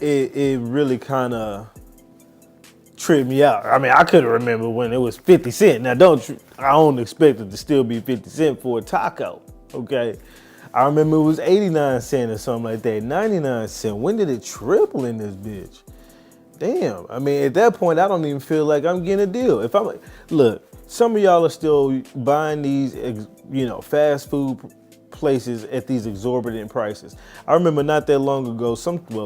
it really kind of tripped me out. I mean, I couldn't remember when it was 50 cents. Now, I don't expect it to still be 50 cents for a taco, okay? I remember it was 89 cents or something like that, 99 cents. When did it triple in this bitch? Damn, I mean, at that point, I don't even feel like I'm getting a deal. If I'm, look, some of y'all are still buying these, fast food places at these exorbitant prices. I remember not that long ago,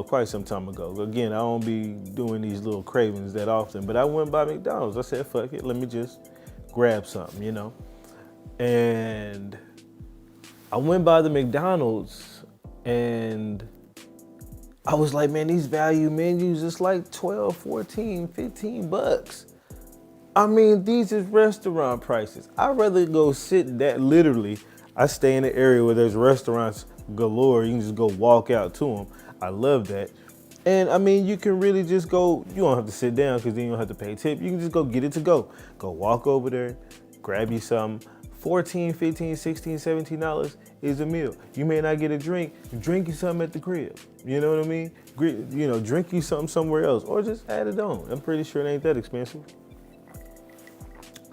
quite some time ago. Again, I don't be doing these little cravings that often, but I went by McDonald's. I said, fuck it, let me just grab something, And I went by the McDonald's and I was like, man, these value menus, it's like 12, 14, 15 bucks. I mean, these is restaurant prices. I'd rather go sit literally, I stay in the area where there's restaurants galore. You can just go walk out to them. I love that. And I mean, you can really just go, you don't have to sit down because then you don't have to pay tip. You can just go get it to go. Go walk over there, grab you something. 14, 15, 16, $17 is a meal. You may not get a drink you something at the crib. You know what I mean? Drink you something somewhere else or just add it on. I'm pretty sure it ain't that expensive.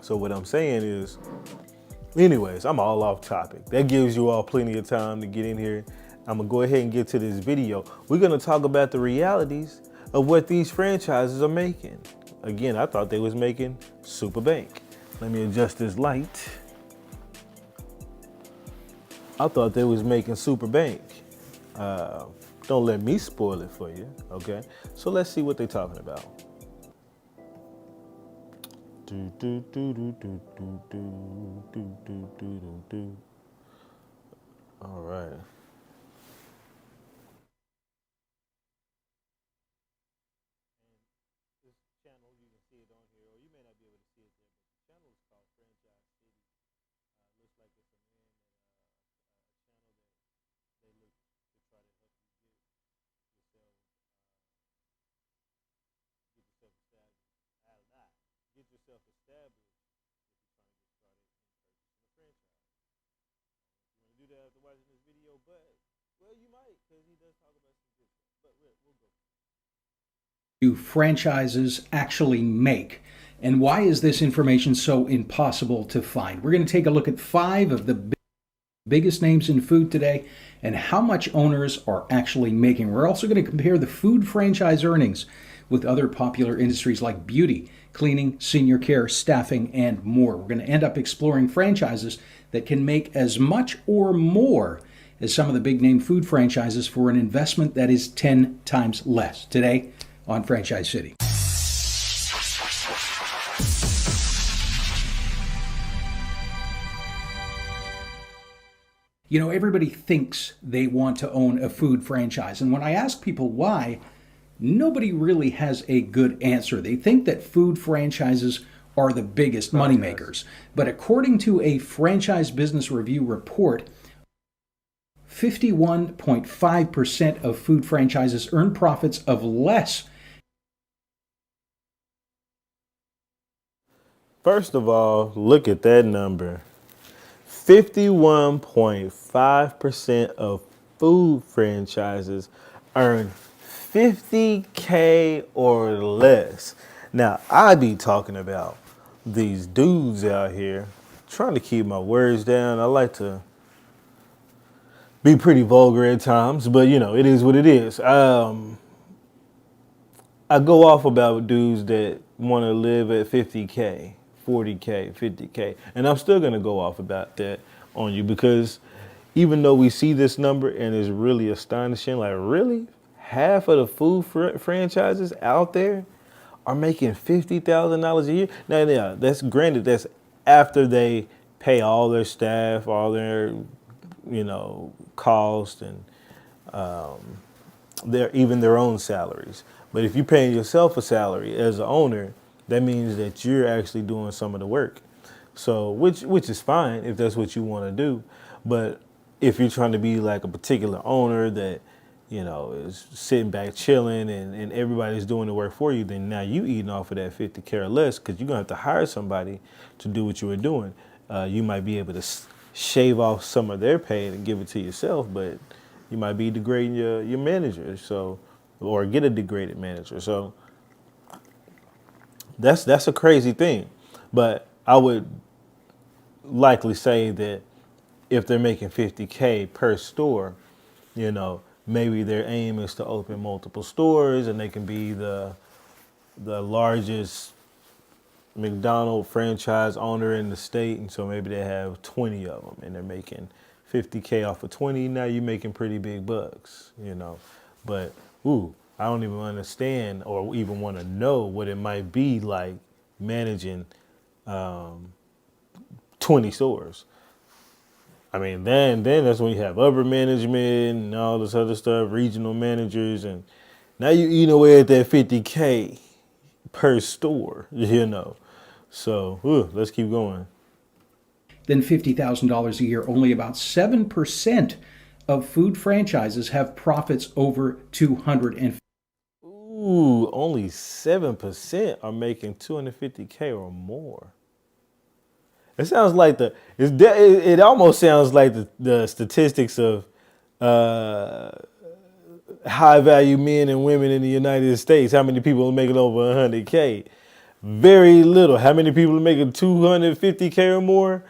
So what I'm saying is, anyways, I'm all off topic. That gives you all plenty of time to get in here. I'm gonna go ahead and get to this video. We're gonna talk about the realities of what these franchises are making. Again, I thought they was making super bank. Let me adjust this light. I thought they was making super bank. Don't let me spoil it for you, okay? So let's see what they're talking about. All right. After watching this video, but you might, because he does talk about some good stuff. But we'll go. Do franchises actually make? And why is this information so impossible to find? We're going to take a look at 5 of the biggest names in food today and how much owners are actually making. We're also going to compare the food franchise earnings with other popular industries like beauty, cleaning, senior care, staffing, and more. We're going to end up exploring franchises that can make as much or more as some of the big name food franchises for an investment that is 10 times less. Today on Franchise City. Everybody thinks they want to own a food franchise. And when I ask people why, nobody really has a good answer. They think that food franchises are the biggest moneymakers. But according to a Franchise Business Review report, 51.5% of food franchises earn profits of less. First of all, look at that number. 51.5% of food franchises earn $50K or less. Now, I be talking about these dudes out here trying to keep my words down. I like to be pretty vulgar at times, but it is what it is. I go off about dudes that want to live at 50K, 40K, 50K, and I'm still going to go off about that on you because even though we see this number and it's really astonishing, like really half of the food franchises out there are making $50,000 a year. Now, yeah, that's granted, that's after they pay all their staff, all their, cost and even their own salaries. But if you're paying yourself a salary as an owner, that means that you're actually doing some of the work. So, which is fine if that's what you want to do. But if you're trying to be like a particular owner that, is sitting back chilling and everybody's doing the work for you, then now you eating off of that 50K or less because you're going to have to hire somebody to do what you were doing. You might be able to shave off some of their pay and give it to yourself, but you might be degrading your manager. So or get a degraded manager. So that's a crazy thing. But I would likely say that if they're making 50K per store, maybe their aim is to open multiple stores and they can be the largest McDonald's franchise owner in the state, and so maybe they have 20 of them and they're making 50K off of 20. Now you're making pretty big bucks. But I don't even understand or even want to know what it might be like managing 20 stores. I mean, then that's when you have upper management and all this other stuff, regional managers, and now you eat away at that 50K per store. So let's keep going. Then $50,000 a year. Only about 7% of food franchises have profits over 250. Only 7% are making 250K or more. It sounds like it almost sounds like the statistics of high value men and women in the United States. How many people are making over 100K? Very little. How many people are making 250K or more?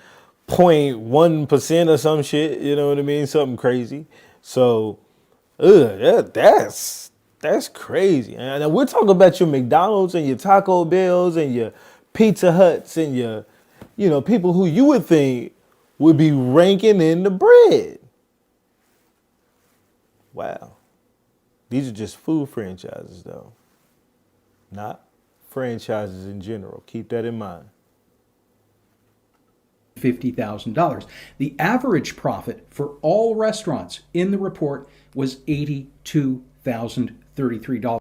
0.1% or some shit. You know what I mean? Something crazy. So, that's crazy. And we're talking about your McDonald's and your Taco Bells and your Pizza Huts and your people who you would think would be ranking in the bread. Wow. These are just food franchises, though. Not franchises in general. Keep that in mind. $50,000. The average profit for all restaurants in the report was $82,033.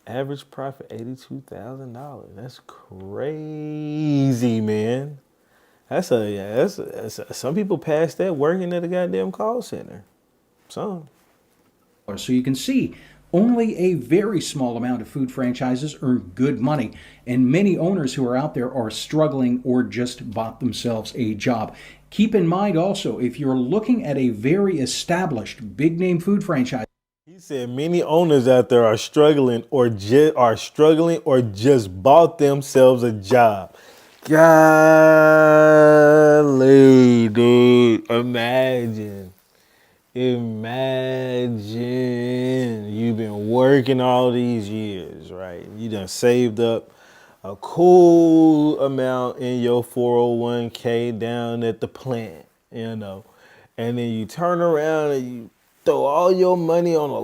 Average profit $82,000. That's crazy, man. That's some people pass that working at a goddamn call center. Some. So you can see only a very small amount of food franchises earn good money, and many owners who are out there are struggling or just bought themselves a job. Keep in mind also, if you're looking at a very established big name food franchise, he said many owners out there are struggling or just bought themselves a job. Golly, dude. Imagine you've been working all these years, right? You done saved up a cool amount in your 401k down at the plant, and then you turn around and you throw all your money on a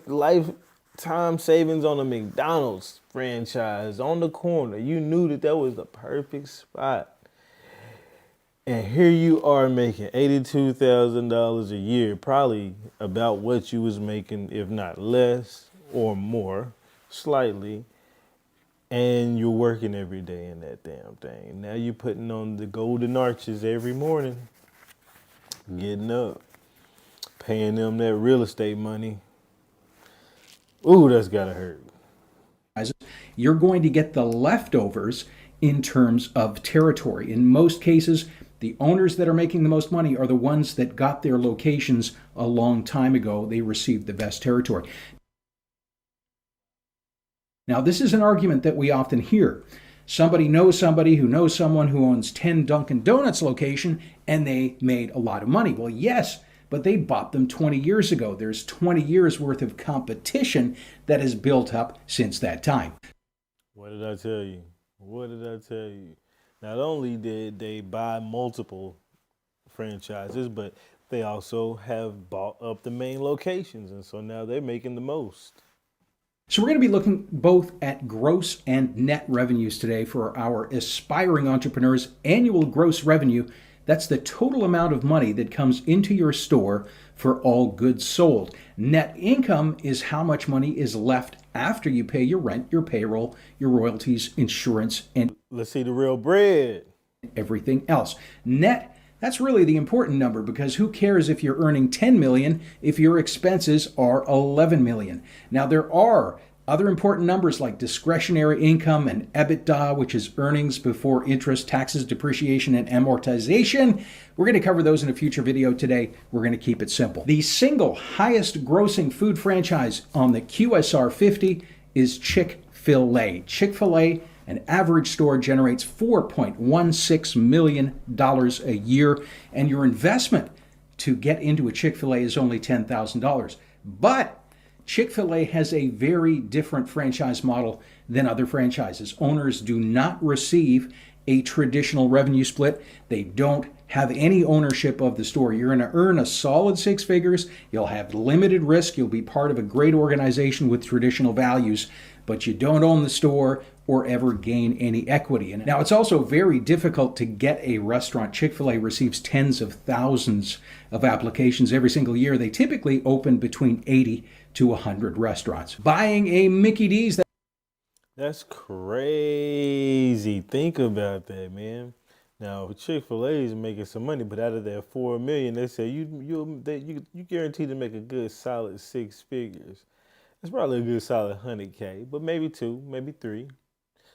lifetime savings on a McDonald's franchise on the corner. You knew that was the perfect spot. And here you are making $82,000 a year, probably about what you was making, if not less or more, slightly. And you're working every day in that damn thing. Now you're putting on the golden arches every morning, getting up, paying them that real estate money. Ooh, that's gotta hurt. You're going to get the leftovers in terms of territory. In most cases, the owners that are making the most money are the ones that got their locations a long time ago. They received the best territory. Now, this is an argument that we often hear. Somebody knows somebody who knows someone who owns 10 Dunkin' Donuts location and they made a lot of money. Well, yes, but they bought them 20 years ago. There's 20 years worth of competition that has built up since that time. What did I tell you? Not only did they buy multiple franchises, but they also have bought up the main locations. And so now they're making the most. So we're going to be looking both at gross and net revenues today for our aspiring entrepreneurs. Annual gross revenue, that's the total amount of money that comes into your store for all goods sold. Net income is how much money is left after you pay your rent, your payroll, your royalties, insurance, and let's see the real bread. Everything else. Net, that's really the important number, because who cares if you're earning 10 million if your expenses are 11 million. Now there are Other important numbers like discretionary income and EBITDA, which is earnings before interest, taxes, depreciation, and amortization. We're going to cover those in a future video today. We're going to keep it simple. The single highest grossing food franchise on the QSR 50 is Chick-fil-A. Chick-fil-A, an average store, generates $4.16 million a year, and your investment to get into a Chick-fil-A is only $10,000. But Chick-fil-A has a very different franchise model than other franchises. Owners do not receive a traditional revenue split. They don't have any ownership of the store. You're going to earn a solid six figures. You'll have limited risk. You'll be part of a great organization with traditional values, but you don't own the store or ever gain any equity. And now it's also very difficult to get a restaurant. Chick-fil-A receives tens of thousands of applications every single year. They typically open between 80 to 100 restaurants. Buying a Mickey D's. That's crazy. Think about that, man. Now Chick-fil-A is making some money, but out of that 4 million, they say you guaranteed to make a good solid six figures. It's probably a good solid 100K, but maybe two, maybe three.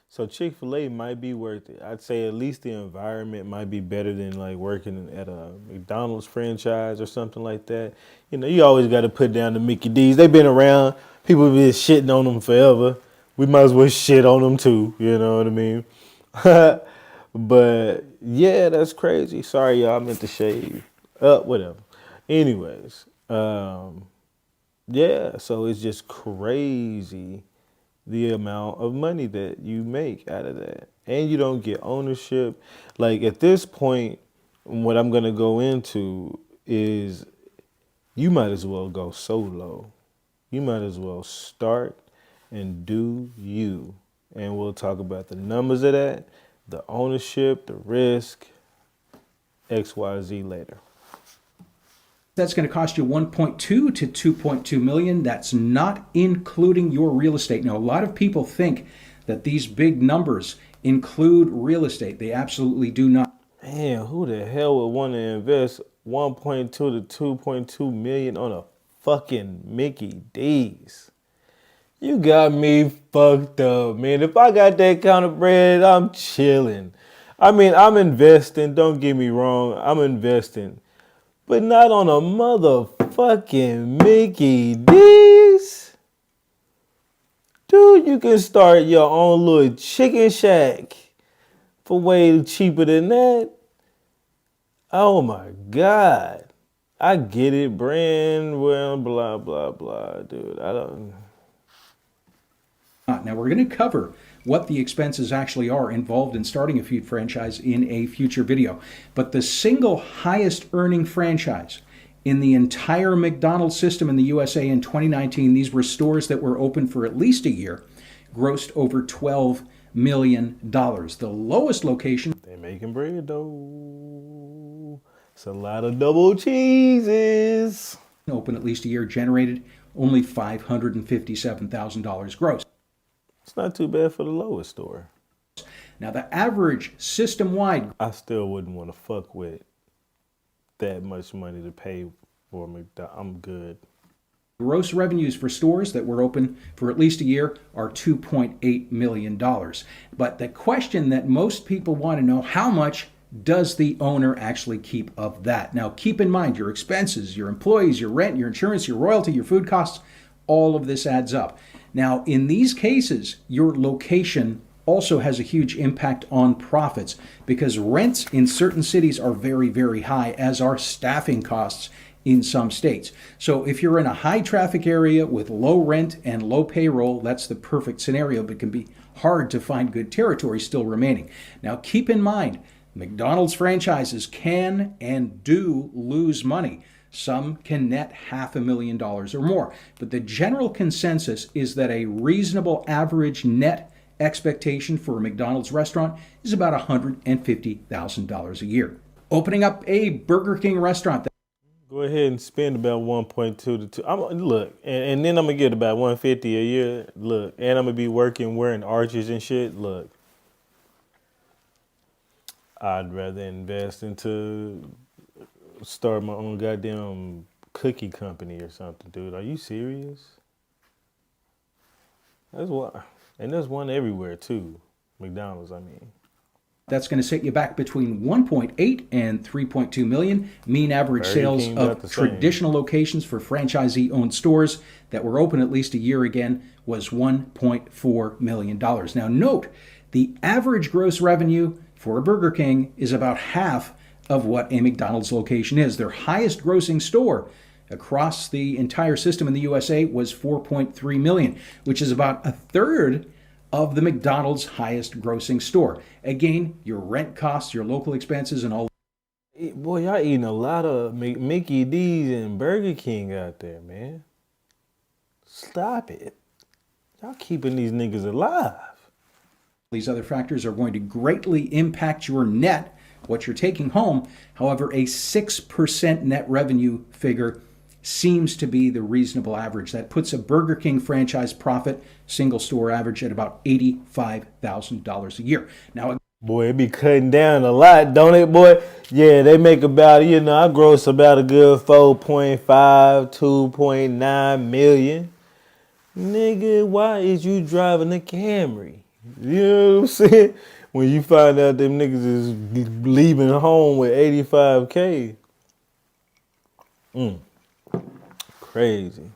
So Chick-fil-A might be worth it. I'd say at least the environment might be better than like working at a McDonald's franchise or something like that. You know, you always got to put down the Mickey D's. They've been around. People have been shitting on them forever. We might as well shit on them too. You know what I mean? But yeah, that's crazy. Sorry, y'all. I meant to shave. Whatever. Anyways, yeah. So it's just crazy the amount of money that you make out of that. And you don't get ownership. Like at this point, what I'm going to go into is you might as well go solo. You might as well start and do you. And we'll talk about the numbers of that, the ownership, the risk, XYZ later. That's going to cost you 1.2 to 2.2 million. That's not including your real estate. Now, a lot of people think that these big numbers include real estate. They absolutely do not. Man, who the hell would want to invest 1.2 to 2.2 million on a fucking Mickey D's? You got me fucked up, man. If I got that kind of bread, I'm chilling. I mean, I'm investing. Don't get me wrong. I'm investing. But not on a motherfucking Mickey D's. Dude, you can start your own little chicken shack for way cheaper than that. Oh my God. I get it, brand, well, blah, blah, blah, dude. I don't. Now, we're going to cover what the expenses actually are involved in starting a food franchise in a future video. But the single highest earning franchise in the entire McDonald's system in the USA in 2019, these were stores that were open for at least a year, grossed over $12 million. The lowest location. They're making bread, though. It's a lot of double cheeses. Open at least a year, generated only $557,000 gross. It's not too bad for the lowest store. Now, the average system-wide. I still wouldn't want to fuck with that much money to pay for McDonald's. I'm good. Gross revenues for stores that were open for at least a year are $2.8 million. But the question that most people want to know, how much does the owner actually keep of that? Now, keep in mind your expenses, your employees, your rent, your insurance, your royalty, your food costs, all of this adds up. Now, in these cases, your location also has a huge impact on profits because rents in certain cities are very, very high, as are staffing costs in some states. So if you're in a high traffic area with low rent and low payroll, that's the perfect scenario, but it can be hard to find good territory still remaining. Now, keep in mind, McDonald's franchises can and do lose money. Some can net $500,000 or more. But the general consensus is that a reasonable average net expectation for a McDonald's restaurant is about $150,000 a year. Opening up a Burger King restaurant. Go ahead and spend about 1.2 to 2. Look, and then I'm going to get about 150 a year. Look, and I'm going to be working wearing arches and shit. Look, I'd rather invest into start my own goddamn cookie company or something, dude. Are you serious? That's why. And there's one everywhere too. McDonald's, I mean. That's going to set you back between 1.8 and 3.2 million. Mean average Burger sales King about of the same. traditional locations for franchisee-owned stores that were open at least a year again was $1.4 million. Now note, the average gross revenue for a Burger King is about half of what a McDonald's location is. Their highest grossing store across the entire system in the USA was 4.3 million, which is about a third of the McDonald's highest grossing store. Again, your rent costs, your local expenses, and all. Boy, y'all eating a lot of Mickey D's and Burger King out there, man. Stop it. Y'all keeping these niggas alive. These other factors are going to greatly impact your net, what you're taking home. However, a 6% net revenue figure seems to be the reasonable average. That puts a Burger King franchise profit, single store average, at about $85,000 a year. Now, Boy, it be cutting down a lot, don't it, boy? Yeah, they make about, I gross about a good 4.5, 2.9 million. Nigga, why is you driving a Camry? You know what I'm saying? When you find out them niggas is leaving home with 85K. Crazy.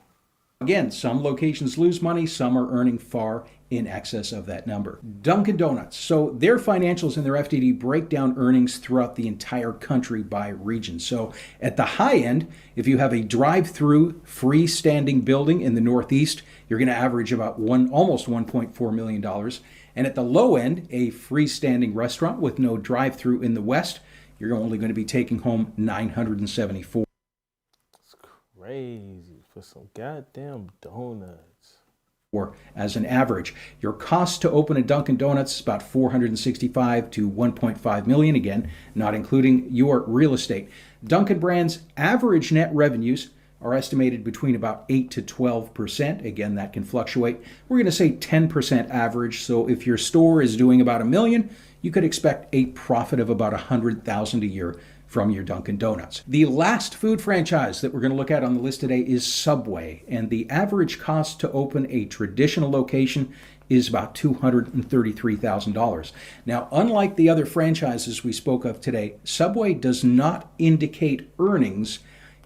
again, some locations lose money, some are earning far in excess of that number. Dunkin' Donuts. So their financials and their FDD break down earnings throughout the entire country by region. So at the high end, if you have a drive-through freestanding building in the Northeast, you're going to average about almost $1.4 million. And at the low end, a freestanding restaurant with no drive-through in the West, you're only going to be taking home $974. It's crazy for some goddamn donuts. As an average. Your cost to open a Dunkin' Donuts is about $465 to $1.5 million, again, not including your real estate. Dunkin' brand's average net revenues are estimated between about 8 to 12%. Again, that can fluctuate. We're going to say 10% average. So if your store is doing about $1 million, you could expect a profit of about $100,000 a year from your Dunkin' Donuts. The last food franchise that we're going to look at on the list today is Subway, and the average cost to open a traditional location is about $233,000. Now, unlike the other franchises we spoke of today, Subway does not indicate earnings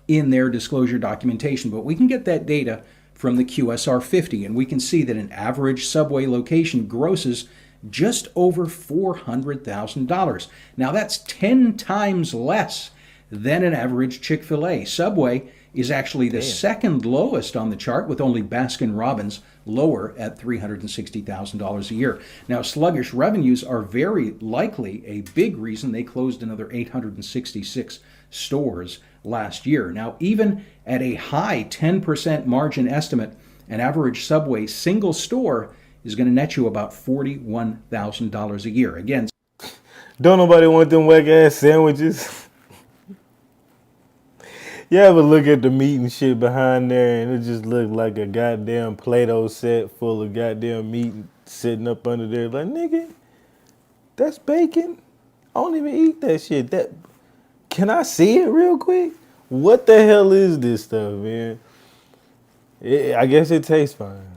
in their disclosure documentation, but we can get that data from the QSR 50, and we can see that an average Subway location grosses just over $400,000. Now that's 10 times less than an average Chick-fil-A. Subway is actually the second lowest on the chart, with only Baskin-Robbins lower at $360,000 a year. Now, sluggish revenues are very likely a big reason they closed another 866 stores last year. Now, even at a high 10% margin estimate, an average Subway single store is going to net you about $41,000 a year. Again, don't nobody want them whack ass sandwiches. You ever look at the meat and shit behind there and it just look like a goddamn Play-Doh set full of goddamn meat sitting up under there? Like, nigga, that's bacon? I don't even eat that shit. Can I see it real quick? What the hell is this stuff, man? I guess it tastes fine.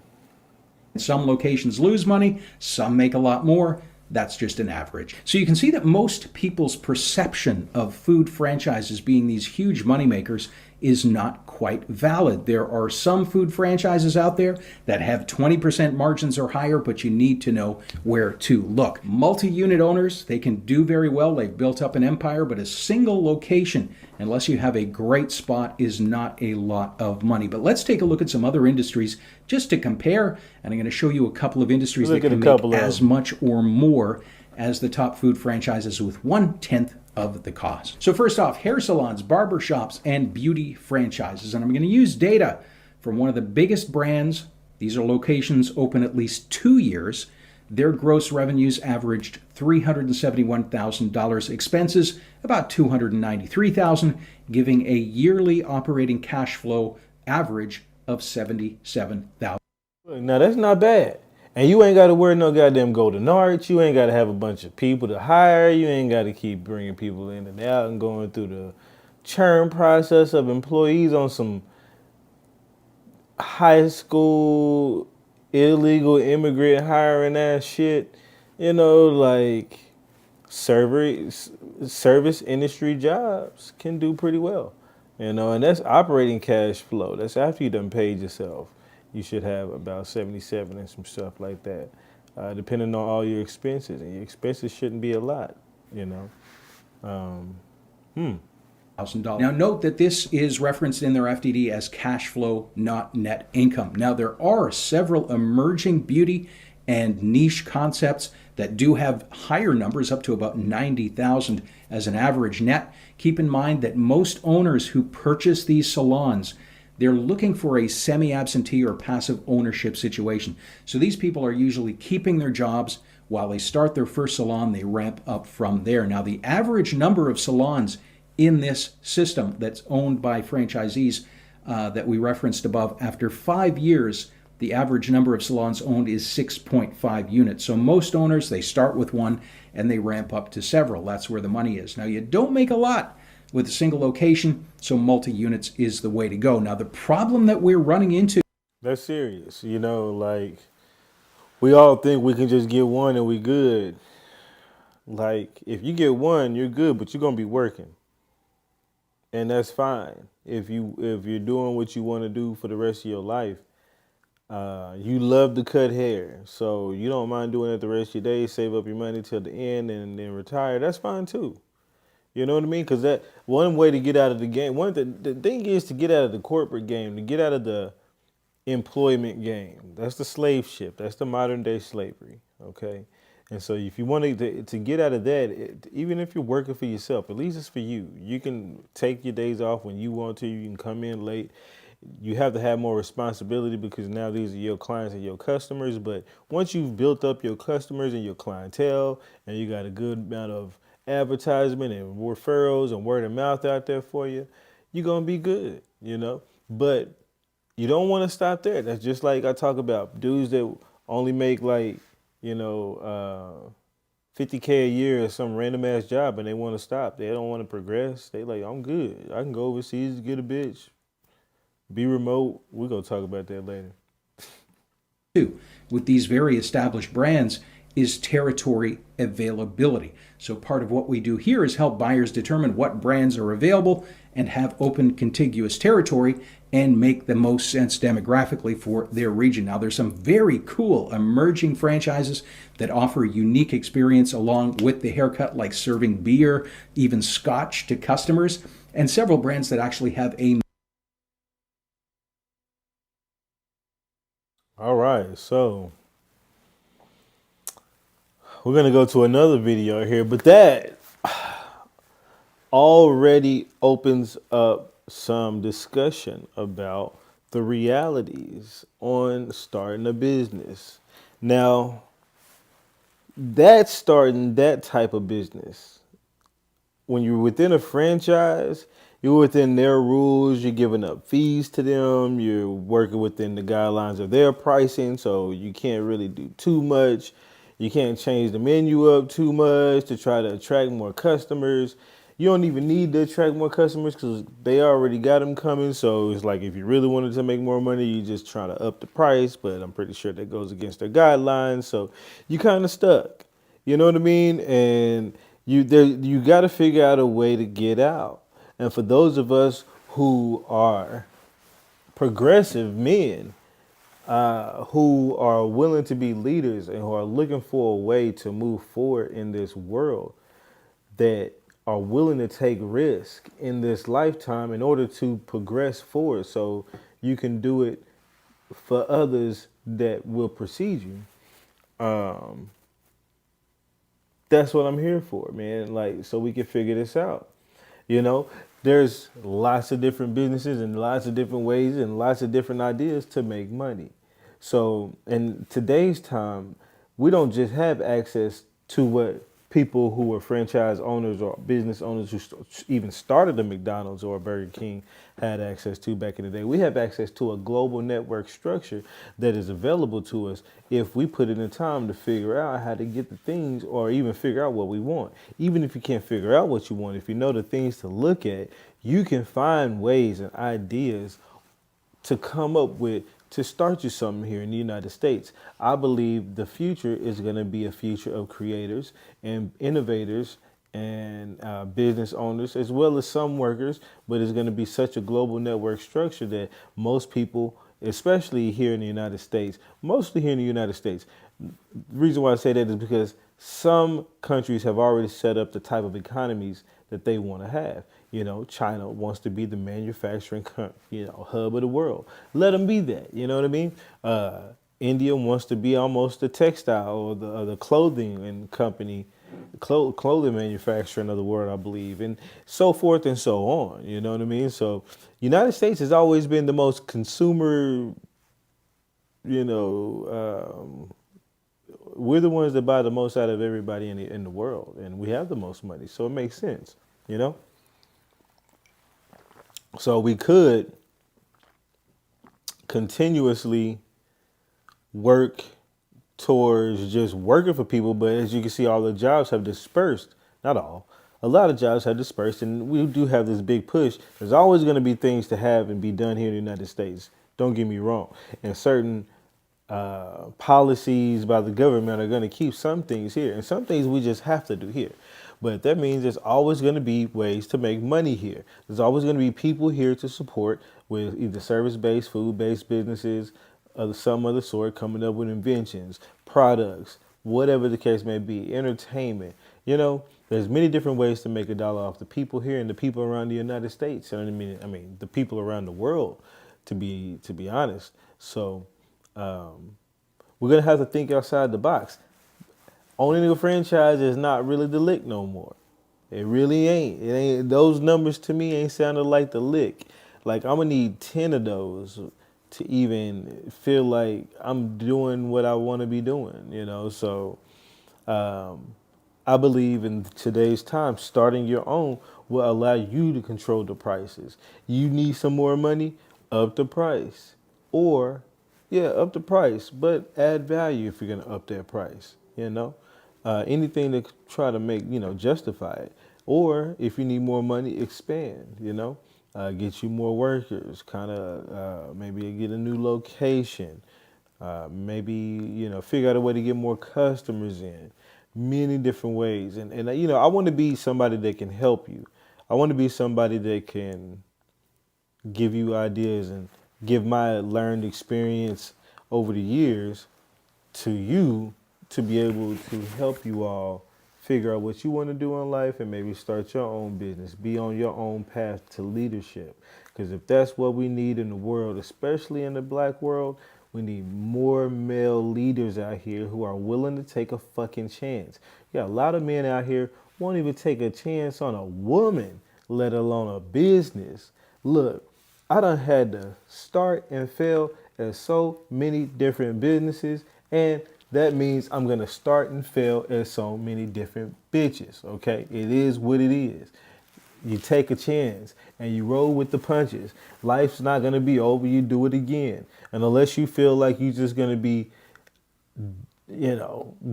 Some locations lose money, some make a lot more. That's just an average. So you can see that most people's perception of food franchises being these huge moneymakers is not quite valid. There are some food franchises out there that have 20% margins or higher, but you need to know where to look. Multi-unit owners, they can do very well. They've built up an empire, but a single location, unless you have a great spot, is not a lot of money. But let's take a look at some other industries just to compare, and I'm going to show you a couple of industries that can make as much or more as the top food franchises with 1/10 of the cost. So first off, hair salons, barber shops, and beauty franchises. And I'm going to use data from one of the biggest brands. These are locations open at least 2 years. Their gross revenues averaged $371,000, expenses about $293,000, giving a yearly operating cash flow average of $77,000. Now that's not bad. And you ain't got to wear no goddamn golden arch. You ain't got to have a bunch of people to hire. You ain't got to keep bringing people in and out and going through the churn process of employees on some high school, illegal immigrant hiring ass shit, like service industry jobs can do pretty well. And that's operating cash flow. That's after you done paid yourself. You should have about 77 and some stuff like that, depending on all your expenses. And your expenses shouldn't be a lot, you know. $1,000. Now, note that this is referenced in their FDD as cash flow, not net income. Now, there are several emerging beauty and niche concepts that do have higher numbers, up to about 90,000 as an average net. Keep in mind that most owners who purchase these salons, they're looking for a semi-absentee or passive ownership situation. So these people are usually keeping their jobs while they start their first salon. They ramp up from there. Now, the average number of salons in this system that's owned by franchisees that we referenced above, after 5 years, the average number of salons owned is 6.5 units. So most owners, they start with one and they ramp up to several. That's where the money is. Now, you don't make a lot with a single location, so multi-units is the way to go. Now, the problem that we're running into... That's serious. Like, we all think we can just get one and we good. Like, if you get one, you're good, but you're going to be working. And that's fine. If you're doing what you want to do for the rest of your life, you love to cut hair, so you don't mind doing it the rest of your days, save up your money till the end and then retire. That's fine too. You know what I mean? Because that one way to get out of the game, the thing is to get out of the corporate game, to get out of the employment game. That's the slave ship. That's the modern day slavery. Okay. And so if you want to get out of that, even if you're working for yourself, at least it's for you. You can take your days off when you want to. You can come in late. You have to have more responsibility because now these are your clients and your customers. But once you've built up your customers and your clientele and you got a good amount of advertisement and referrals and word of mouth out there for you, you're going to be good, But you don't want to stop there. That's just like I talk about dudes that only make like, 50K a year or some random ass job and they want to stop. They don't want to progress. They like, I'm good. I can go overseas, get a bitch, be remote. We're going to talk about that later. With these very established brands is territory availability. So part of what we do here is help buyers determine what brands are available and have open contiguous territory and make the most sense demographically for their region. Now, there's some very cool emerging franchises that offer unique experience along with the haircut, like serving beer, even scotch to customers, and several brands that actually have a... All right, so we're going to go to another video here, but that already opens up some discussion about the realities on starting a business. Now, that's starting that type of business. When you're within a franchise, you're within their rules, you're giving up fees to them, you're working within the guidelines of their pricing, so you can't really do too much. You can't change the menu up too much to try to attract more customers. You don't even need to attract more customers because they already got them coming. So it's like if you really wanted to make more money, you just try to up the price. But I'm pretty sure that goes against their guidelines. So you kind of stuck. You know what I mean? And you got to figure out a way to get out. And for those of us who are progressive men, who are willing to be leaders and who are looking for a way to move forward in this world, that are willing to take risk in this lifetime in order to progress forward so you can do it for others that will precede you. That's what I'm here for, man. Like, so we can figure this out. There's lots of different businesses and lots of different ways and lots of different ideas to make money. So in today's time, we don't just have access to what people who are franchise owners or business owners who even started a McDonald's or a Burger King had access to back in the day. We have access to a global network structure that is available to us if we put in the time to figure out how to get the things or even figure out what we want. Even if you can't figure out what you want, if you know the things to look at, you can find ways and ideas to come up with to start you something here in the United States. I believe the future is going to be a future of creators and innovators and business owners, as well as some workers, but it's going to be such a global network structure that most people, especially here in the United States, mostly here in the United States, the reason why I say that is because some countries have already set up the type of economies that they want to have. You know, China wants to be the manufacturing, hub of the world. Let them be that. You know what I mean? India wants to be almost the textile or the clothing and company, clothing manufacturing of the world, I believe, and so forth and so on. You know what I mean? So, United States has always been the most consumer. You know, we're the ones that buy the most out of everybody in the world, and we have the most money, so it makes sense. You know, so we could continuously work towards just working for people, but as you can see, all the jobs have dispersed. Not all. A lot of jobs have dispersed, and we do have this big push. There's always going to be things to have and be done here in the United States. Don't get me wrong. And certain policies by the government are going to keep some things here, and some things we just have to do here. But that means there's always going to be ways to make money here. There's always going to be people here to support with either service-based, food-based businesses, of some other sort, coming up with inventions, products, whatever the case may be, entertainment. You know, there's many different ways to make a dollar off the people here and the people around the United States. You know what I mean, the people around the world, to be honest. So we're gonna have to think outside the box. Owning a franchise is not really the lick no more. It really ain't. It ain't. Those numbers to me ain't sounding like the lick. Like I'm gonna need 10 of those to even feel like I'm doing what I want to be doing, you know. So I believe in today's time, starting your own will allow you to control the prices. You need some more money, up the price. Or, yeah, up the price, but add value if you're going to up that price, you know. Anything to try to make, justify it. Or if you need more money, expand, get you more workers, kind of maybe get a new location, maybe, figure out a way to get more customers in, many different ways. And I want to be somebody that can help you. I want to be somebody that can give you ideas and give my learned experience over the years to you to be able to help you all figure out what you want to do in life and maybe start your own business, be on your own path to leadership. Because if that's what we need in the world, especially in the black world, we need more male leaders out here who are willing to take a fucking chance. You got a lot of men out here won't even take a chance on a woman, let alone a business. Look, I done had to start and fail at so many different businesses, and that means I'm going to start and fail at so many different bitches, okay? It is what it is. You take a chance and you roll with the punches. Life's not going to be over. You do it again. And unless you feel like you're just going to be,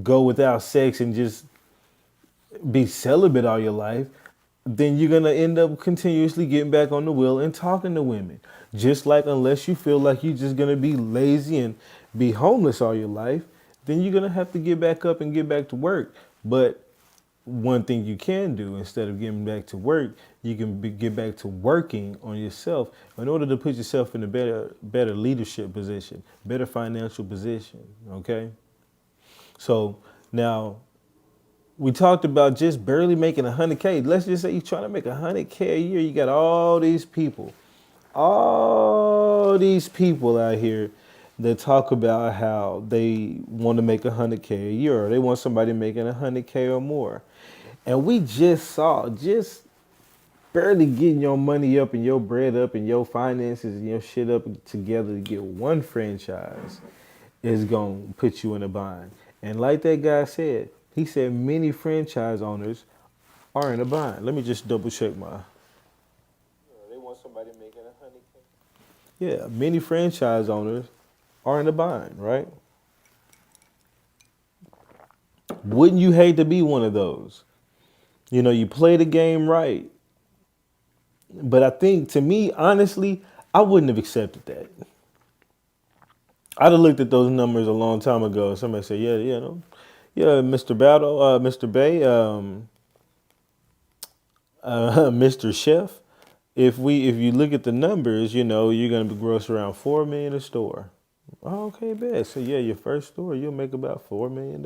go without sex and just be celibate all your life, then you're going to end up continuously getting back on the wheel and talking to women. Just like unless you feel like you're just going to be lazy and be homeless all your life, then you're going to have to get back up and get back to work. But one thing you can do instead of getting back to work, you can get back to working on yourself in order to put yourself in a better leadership position, better financial position, okay? So now we talked about just barely making 100K. Let's just say you're trying to make 100K a year. You got all these people out here that talk about how they want to make 100K a year, or they want somebody making 100K or more. And we just barely getting your money up and your bread up and your finances and your shit up together to get one franchise is going to put you in a bind. And like that guy said, he said many franchise owners are in a bind. Let me just double check my. They want somebody making 100K. Yeah, many franchise owners are in a bind, right? Wouldn't you hate to be one of those? You play the game right. But I think, to me, honestly, I wouldn't have accepted that. I'd have looked at those numbers a long time ago. Somebody said, yeah, yeah, no, yeah, Mr. Battle, Mr. Bay, Mr. Chef. If you look at the numbers, you're gonna be gross around 4 million a store. Oh, okay, bet. So yeah, your first store, you'll make about $4 million.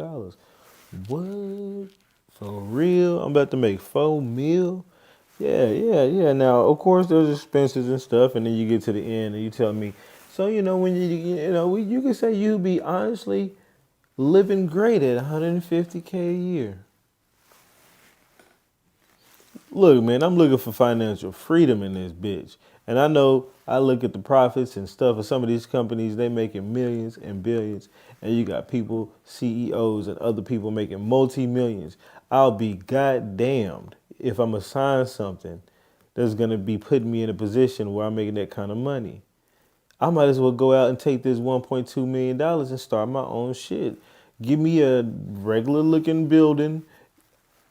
What? For real? I'm about to make 4 mil. Yeah, yeah, yeah. Now, of course, there's expenses and stuff, and then you get to the end, and you tell me. So when you can say you be honestly living great at 150K a year. Look, man, I'm looking for financial freedom in this bitch. And I know I look at the profits and stuff of some of these companies, they making millions and billions. And you got people, CEOs and other people making multi-millions. I'll be goddamned if I'm assigned something that's going to be putting me in a position where I'm making that kind of money. I might as well go out and take this $1.2 million and start my own shit. Give me a regular looking building.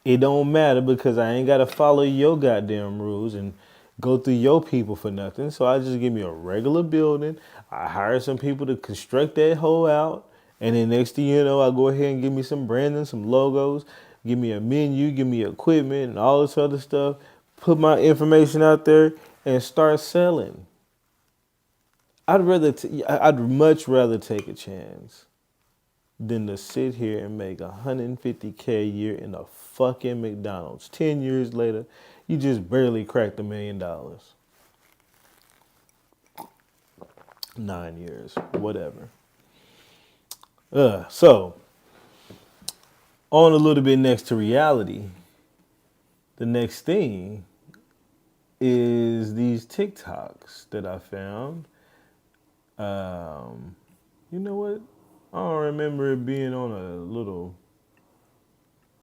It don't matter because I ain't gotta follow your goddamn rules and go through your people for nothing. So I just give me a regular building. I hire some people to construct that whole out. And then next thing you know, I go ahead and give me some branding, some logos, give me a menu, give me equipment and all this other stuff. Put my information out there and start selling. I'd much rather take a chance than to sit here and make 150K a year in a fucking McDonald's. 10 years later, you just barely cracked $1 million. 9 years, whatever. So, on a little bit next to reality, the next thing is these TikToks that I found. You know what? I don't remember it being on a little